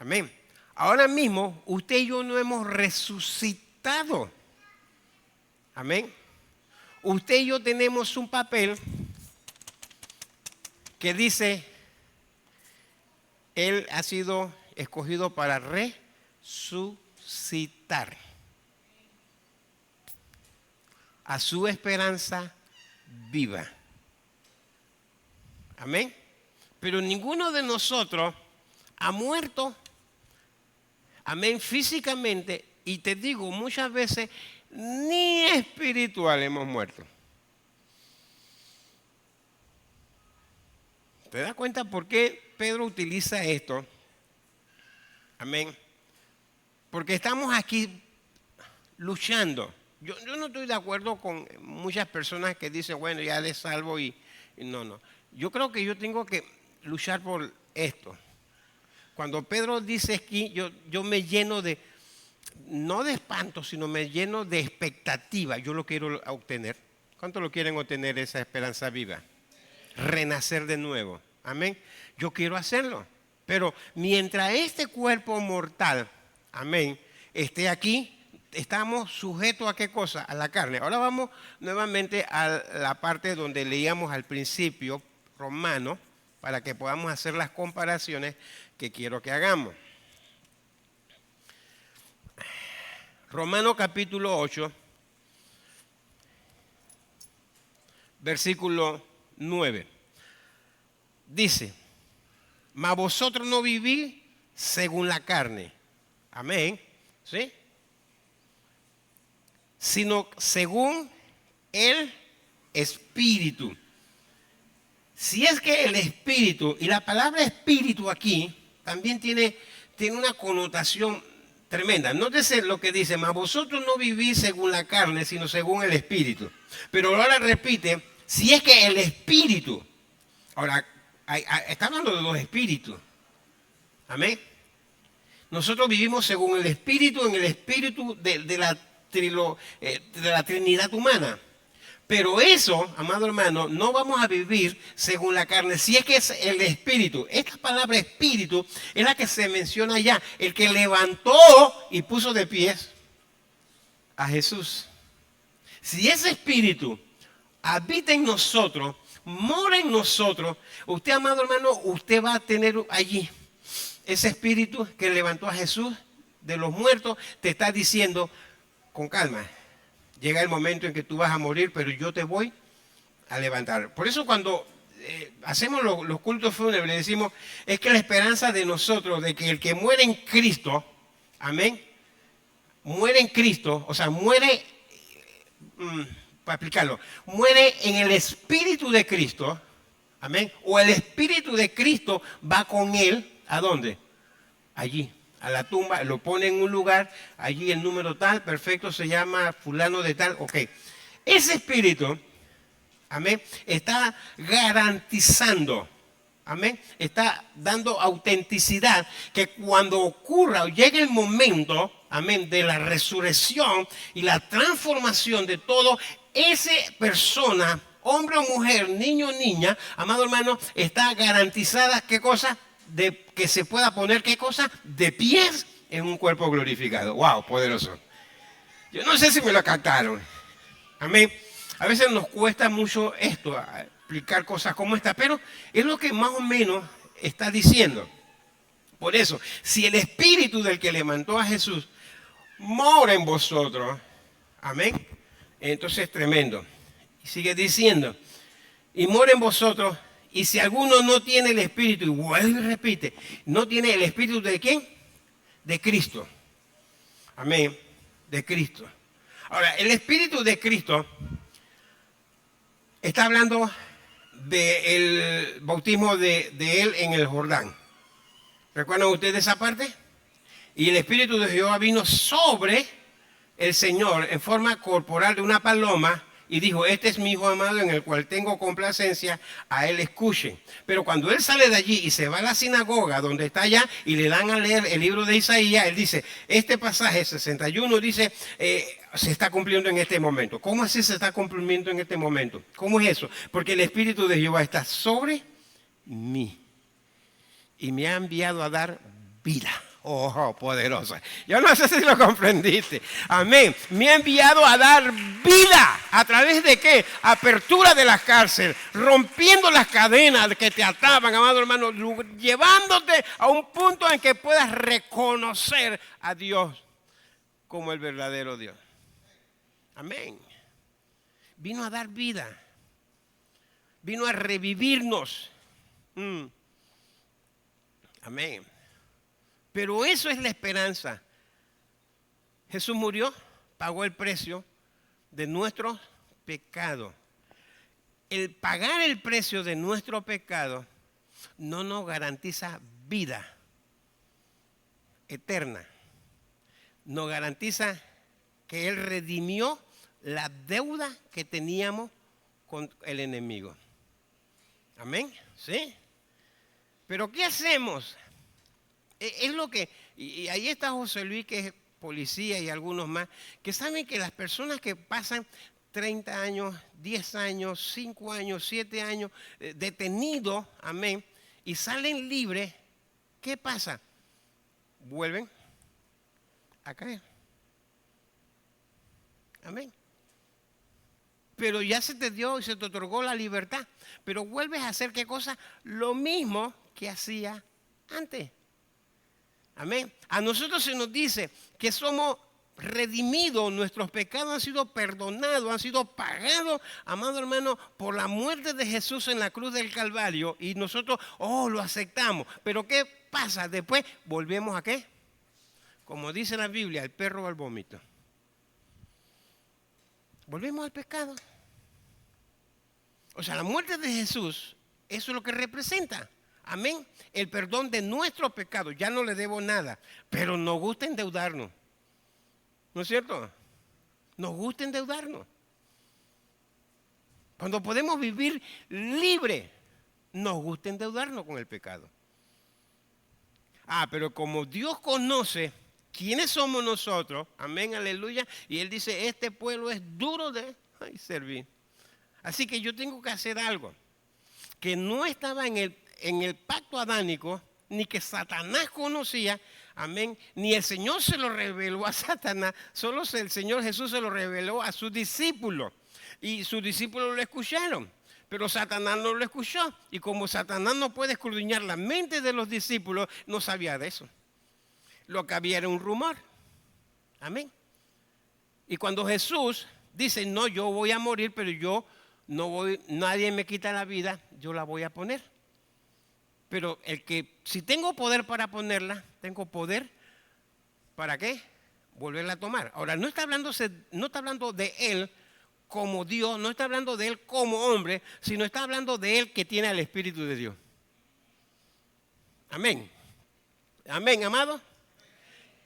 Amén. Ahora mismo, usted y yo no hemos resucitado. Amén. Usted y yo tenemos un papel que dice, Él ha sido escogido para resucitar a su esperanza viva. Amén. Pero ninguno de nosotros ha muerto. Amén, físicamente, y te digo, muchas veces ni espiritual hemos muerto. ¿Te das cuenta por qué Pedro utiliza esto? Amén. Porque estamos aquí luchando. Yo no estoy de acuerdo con muchas personas que dicen, bueno, ya de salvo y no. Yo creo que yo tengo que luchar por esto. Cuando Pedro dice aquí, yo me lleno de, no de espanto, sino me lleno de expectativa. Yo lo quiero obtener. ¿Cuántos lo quieren obtener esa esperanza viva? Renacer de nuevo. Amén. Yo quiero hacerlo. Pero mientras este cuerpo mortal, amén, esté aquí, estamos sujetos a qué cosa? A la carne. Ahora vamos nuevamente a la parte donde leíamos al principio, Romano, para que podamos hacer las comparaciones que quiero que hagamos. Romano capítulo 8, versículo 9. Dice, mas vosotros no vivís según la carne. Amén. ¿Sí? Sino según el Espíritu. Si es que el Espíritu, y la palabra Espíritu aquí también tiene una connotación tremenda. Nótese lo que dice, mas vosotros no vivís según la carne, sino según el Espíritu. Pero ahora repite, si es que el Espíritu, ahora está hablando de los espíritus. Amén. Nosotros vivimos según el Espíritu, en el Espíritu de la Trinidad humana. Pero eso, amado hermano, no vamos a vivir según la carne, si es que es el Espíritu. Esta palabra Espíritu es la que se menciona allá, el que levantó y puso de pies a Jesús. Si ese Espíritu habita en nosotros, mora en nosotros, usted, amado hermano, usted va a tener allí ese Espíritu que levantó a Jesús de los muertos, te está diciendo, con calma, llega el momento en que tú vas a morir, pero yo te voy a levantar. Por eso cuando hacemos los cultos fúnebres, decimos, es que la esperanza de nosotros, de que el que muere en Cristo, amén, muere en Cristo, o sea, muere, para explicarlo, muere en el Espíritu de Cristo, amén, o el Espíritu de Cristo va con él, ¿a dónde? Allí, a la tumba, lo pone en un lugar, allí el número tal, perfecto, se llama fulano de tal, ok. Ese espíritu, amén, está garantizando, amén, está dando autenticidad que cuando ocurra o llegue el momento, amén, de la resurrección y la transformación de todo, esa persona, hombre o mujer, niño o niña, amado hermano, está garantizada, ¿qué cosa? De que se pueda poner, ¿qué cosa? De pies en un cuerpo glorificado. ¡Wow! Poderoso. Yo no sé si me lo captaron. Amén. A veces nos cuesta mucho esto, explicar cosas como esta, pero es lo que más o menos está diciendo. Por eso, si el Espíritu del que levantó a Jesús mora en vosotros, amén, entonces es tremendo. Y sigue diciendo, y mora en vosotros. Y si alguno no tiene el Espíritu, y vuelve y repite, no tiene el Espíritu ¿de quién? De Cristo. Amén. De Cristo. Ahora, el Espíritu de Cristo está hablando del bautismo de él en el Jordán. ¿Recuerdan ustedes esa parte? Y el Espíritu de Jehová vino sobre el Señor en forma corporal de una paloma y dijo, este es mi hijo amado en el cual tengo complacencia, a él escuchen. Pero cuando él sale de allí y se va a la sinagoga donde está allá y le dan a leer el libro de Isaías, él dice, este pasaje 61 dice, se está cumpliendo en este momento. ¿Cómo así se está cumpliendo en este momento? ¿Cómo es eso? Porque el Espíritu de Jehová está sobre mí y me ha enviado a dar vida. Oh, poderosa. Yo no sé si lo comprendiste. Amén. Me ha enviado a dar vida. ¿A través de qué? Apertura de la cárcel, rompiendo las cadenas que te ataban, amado hermano, llevándote a un punto en que puedas reconocer a Dios como el verdadero Dios. Amén. Vino a dar vida. Vino a revivirnos. Amén. Pero eso es la esperanza. Jesús murió, pagó el precio de nuestro pecado. El pagar el precio de nuestro pecado no nos garantiza vida eterna. Nos garantiza que Él redimió la deuda que teníamos con el enemigo. Amén. ¿Sí? Pero ¿qué hacemos? Es lo que, y ahí está José Luis, que es policía, y algunos más, que saben que las personas que pasan 30 años, 10 años, 5 años, 7 años detenidos, amén, y salen libres, ¿qué pasa? Vuelven a caer. Amén. Pero ya se te dio y se te otorgó la libertad, pero vuelves a hacer ¿qué cosa? Lo mismo que hacía antes. Amén. A nosotros se nos dice que somos redimidos, nuestros pecados han sido perdonados, han sido pagados, amado hermano, por la muerte de Jesús en la cruz del Calvario, y nosotros, lo aceptamos. Pero ¿qué pasa? Después volvemos ¿a qué? Como dice la Biblia, el perro al vómito. Volvemos al pecado. O sea, la muerte de Jesús, eso es lo que representa. Amén. El perdón de nuestros pecados. Ya no le debo nada. Pero nos gusta endeudarnos. ¿No es cierto? Nos gusta endeudarnos. Cuando podemos vivir libre, nos gusta endeudarnos con el pecado. Pero como Dios conoce quiénes somos nosotros, amén, aleluya, y Él dice, este pueblo es duro de servir. Así que yo tengo que hacer algo que no estaba en el pacto adánico, ni que Satanás conocía, amén, ni el Señor se lo reveló a Satanás, solo el Señor Jesús se lo reveló a sus discípulos, y sus discípulos lo escucharon, pero Satanás no lo escuchó, y como Satanás no puede escudriñar la mente de los discípulos, no sabía de eso. Lo que había era un rumor, amén. Y cuando Jesús dice, no, yo voy a morir, pero yo no voy, nadie me quita la vida, yo la voy a poner. Pero si tengo poder para ponerla, tengo poder ¿para qué? Volverla a tomar. Ahora, no está hablando de Él como Dios, no está hablando de Él como hombre, sino está hablando de Él que tiene al Espíritu de Dios. Amén. Amén, amado.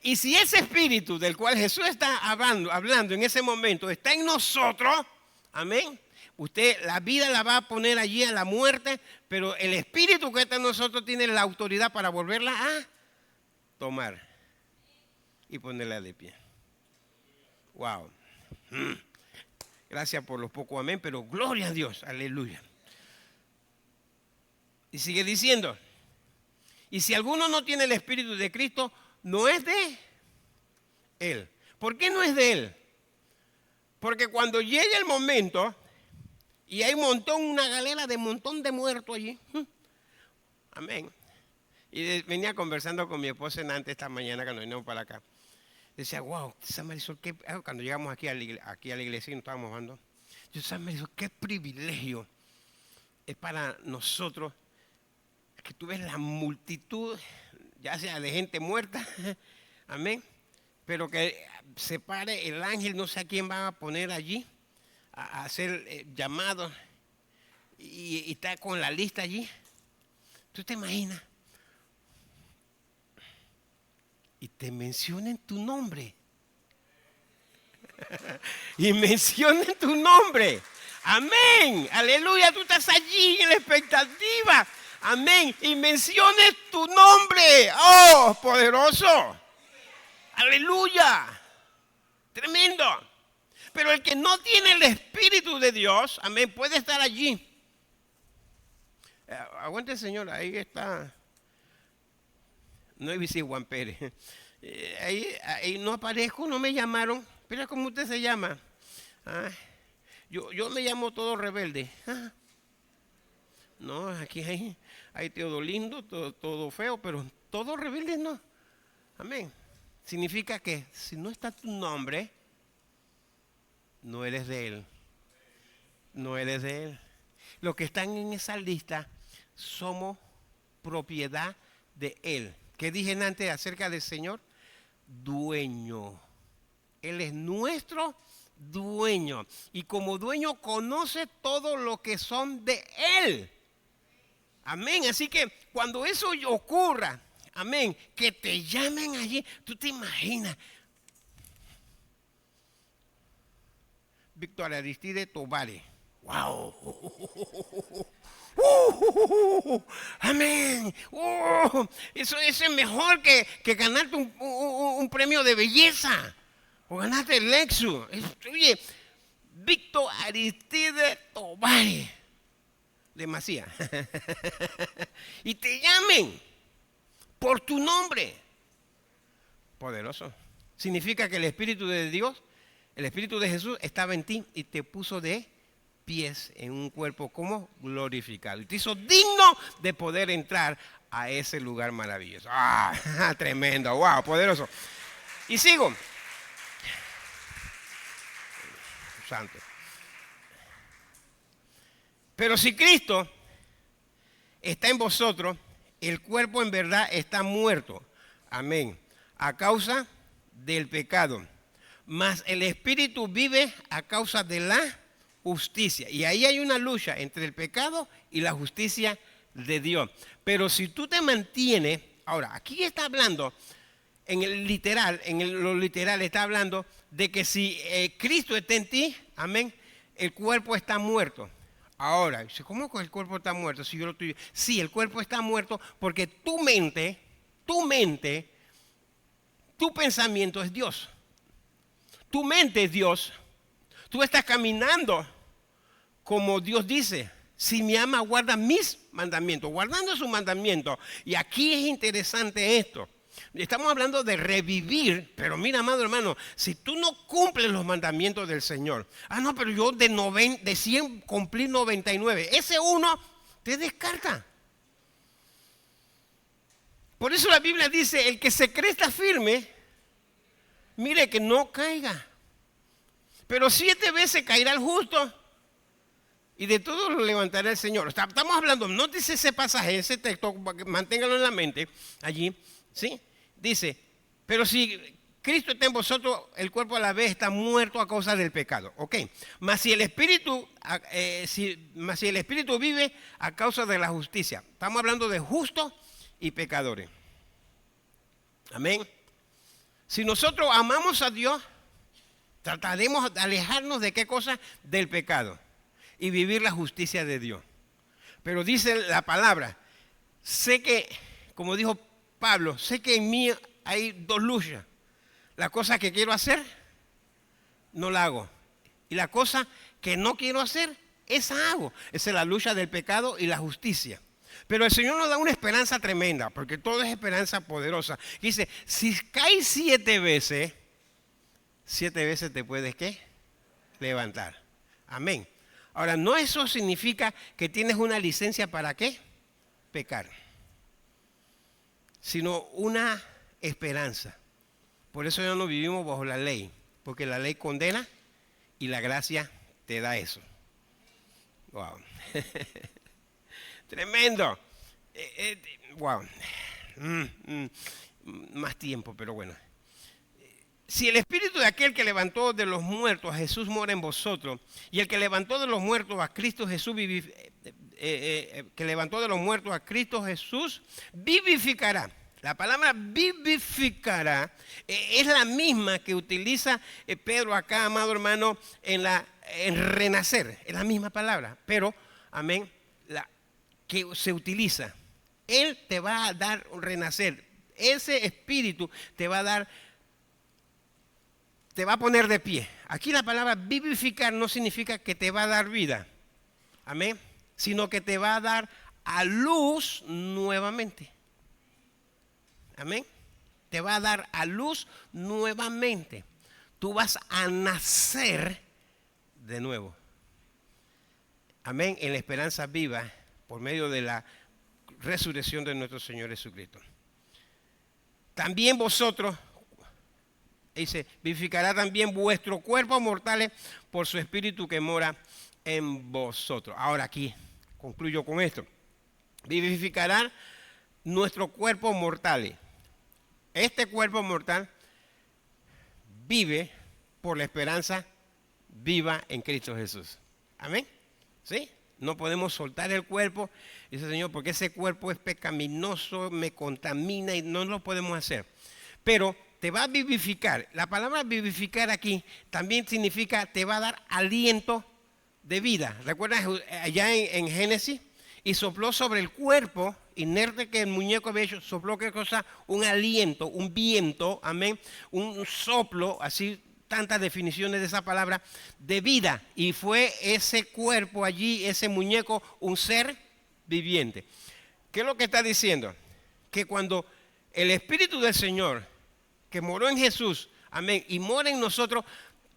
Y si ese Espíritu del cual Jesús está hablando en ese momento está en nosotros, amén. Usted la vida la va a poner allí a la muerte, pero el Espíritu que está en nosotros tiene la autoridad para volverla a tomar y ponerla de pie. Wow. Gracias por los pocos amén, pero gloria a Dios, aleluya. Y sigue diciendo, y si alguno no tiene el Espíritu de Cristo, no es de Él. ¿Por qué no es de Él? Porque cuando llegue el momento y hay una galera de montón de muertos allí. Amén. Y venía conversando con mi esposa antes esta mañana cuando vinimos para acá. Decía, wow, San Marisol, cuando llegamos aquí a la iglesia y nos estábamos hablando. Yo, San Marisol, qué privilegio es para nosotros que tú ves la multitud, ya sea de gente muerta, amén, pero que se pare el ángel, no sé a quién va a poner allí, a hacer llamados, y está con la lista allí. ¿Tú te imaginas? y te mencionen tu nombre. Y mencionen tu nombre. Amén. Aleluya. Tú estás allí en la expectativa. Amén. Y menciones tu nombre. Oh, poderoso. Aleluya. Tremendo. Pero el que no tiene el Espíritu de Dios, amén, puede estar allí. Aguante, Señor. Ahí está. No he visto Juan Pérez. Ahí no aparezco, no me llamaron. Mira cómo usted se llama. Yo me llamo todo rebelde. No, aquí hay todo lindo, todo feo, pero todo rebelde no. Amén. Significa que si no está tu nombre, no eres de Él. No eres de Él. Los que están en esa lista somos propiedad de Él. ¿Qué dije antes acerca del Señor? Dueño. Él es nuestro dueño. Y como dueño conoce todo lo que son de Él. Amén. Así que cuando eso ocurra, amén, que te llamen allí, tú te imaginas. Víctor Aristide Tovares. ¡Wow! Amén. Eso es mejor que ganarte un premio de belleza o ganarte el Lexus. Oye, Víctor Aristide Tovares de Macías. Y te llamen por tu nombre. Poderoso. Significa que el Espíritu de Dios, el Espíritu de Jesús estaba en ti y te puso de pies en un cuerpo como glorificado. Y te hizo digno de poder entrar a ese lugar maravilloso. Tremendo, wow, poderoso. Y sigo. Santo. Pero si Cristo está en vosotros, el cuerpo en verdad está muerto. Amén. A causa del pecado. Mas el espíritu vive a causa de la justicia. Y ahí hay una lucha entre el pecado y la justicia de Dios. Pero si tú te mantienes, ahora, aquí está hablando, lo literal está hablando de que si Cristo está en ti, amén, el cuerpo está muerto. Ahora, ¿cómo que el cuerpo está muerto? Si yo lo estoy... Sí, el cuerpo está muerto porque tu mente, tu pensamiento es Dios. Tu mente es Dios. Tú estás caminando como Dios dice. Si me ama, guarda mis mandamientos. Guardando sus mandamientos. Y aquí es interesante esto. Estamos hablando de revivir. Pero mira, amado hermano, si tú no cumples los mandamientos del Señor. No, pero yo de 100 cumplí 99. Ese uno te descarta. Por eso la Biblia dice, el que se cree está firme, mire que no caiga. Pero 7 veces caerá el justo y de todo lo levantará el Señor. Estamos hablando, no dice ese pasaje, ese texto, manténgalo en la mente allí, ¿sí? Dice, pero si Cristo está en vosotros, el cuerpo a la vez está muerto a causa del pecado. Ok, mas si el Espíritu vive a causa de la justicia. Estamos hablando de justos y pecadores. Amén. Si nosotros amamos a Dios, trataremos de alejarnos de qué cosa, del pecado y vivir la justicia de Dios. Pero dice la palabra, sé que, como dijo Pablo, sé que en mí hay 2 luchas. La cosa que quiero hacer, no la hago. Y la cosa que no quiero hacer, esa hago. Esa es la lucha del pecado y la justicia. Pero el Señor nos da una esperanza tremenda, porque todo es esperanza poderosa. Dice, si caes 7 veces, 7 veces te puedes, ¿qué? Levantar. Amén. Ahora, no eso significa que tienes una licencia para, ¿qué? Pecar. Sino una esperanza. Por eso ya no vivimos bajo la ley, porque la ley condena y la gracia te da eso. Wow. Tremendo. Wow. Más tiempo, pero bueno. Si el espíritu de aquel que levantó de los muertos a Jesús mora en vosotros, y el que levantó de los muertos a Cristo Jesús vivificará. La palabra vivificará es la misma que utiliza Pedro acá, amado hermano, en renacer. Es la misma palabra, pero, amén, que se utiliza. Él te va a dar un renacer. Ese espíritu te va a dar, te va a poner de pie. Aquí la palabra vivificar no significa que te va a dar vida. Amén. Sino que te va a dar a luz nuevamente. Amén. Te va a dar a luz nuevamente. Tú vas a nacer de nuevo. Amén. En la esperanza viva por medio de la resurrección de nuestro Señor Jesucristo. También vosotros, dice, vivificará también vuestros cuerpos mortales por su espíritu que mora en vosotros. Ahora aquí concluyo con esto. Vivificará nuestros cuerpos mortales. Este cuerpo mortal vive por la esperanza viva en Cristo Jesús. Amén. ¿Sí? No podemos soltar el cuerpo, dice el Señor, porque ese cuerpo es pecaminoso, me contamina y no lo podemos hacer. Pero te va a vivificar. La palabra vivificar aquí también significa te va a dar aliento de vida. ¿Recuerdas allá en Génesis? Y sopló sobre el cuerpo inerte que el muñeco había hecho, sopló qué cosa, un aliento, un viento, amén, un soplo, así tantas definiciones de esa palabra, de vida. Y fue ese cuerpo allí, ese muñeco, un ser viviente. ¿Qué es lo que está diciendo? Que cuando el Espíritu del Señor, que moró en Jesús, amén, y mora en nosotros,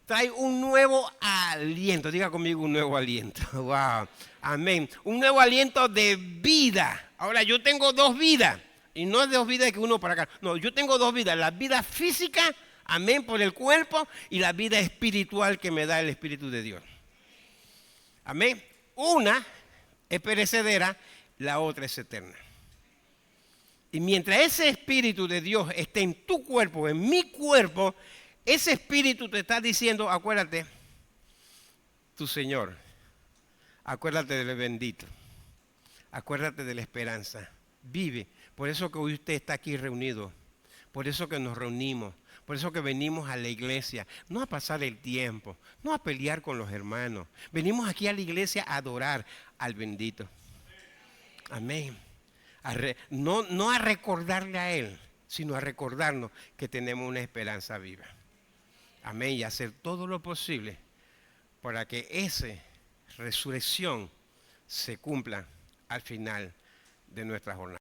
trae un nuevo aliento. Diga conmigo, un nuevo aliento. Wow. Amén. Un nuevo aliento de vida. Ahora, yo tengo dos vidas. Y no es dos vidas que uno para acá. No, yo tengo dos vidas. La vida física, amén, por el cuerpo. Y la vida espiritual que me da el Espíritu de Dios. Amén. Una es perecedera, la otra es eterna. Y mientras ese Espíritu de Dios esté en tu cuerpo, en mi cuerpo, ese Espíritu te está diciendo, acuérdate, tu Señor, acuérdate del bendito, acuérdate de la esperanza, vive. Por eso que hoy usted está aquí reunido, por eso que nos reunimos, por eso que venimos a la iglesia, no a pasar el tiempo, no a pelear con los hermanos. Venimos aquí a la iglesia a adorar al bendito. Amén. No a recordarle a Él, sino a recordarnos que tenemos una esperanza viva. Amén. Y hacer todo lo posible para que esa resurrección se cumpla al final de nuestra jornada.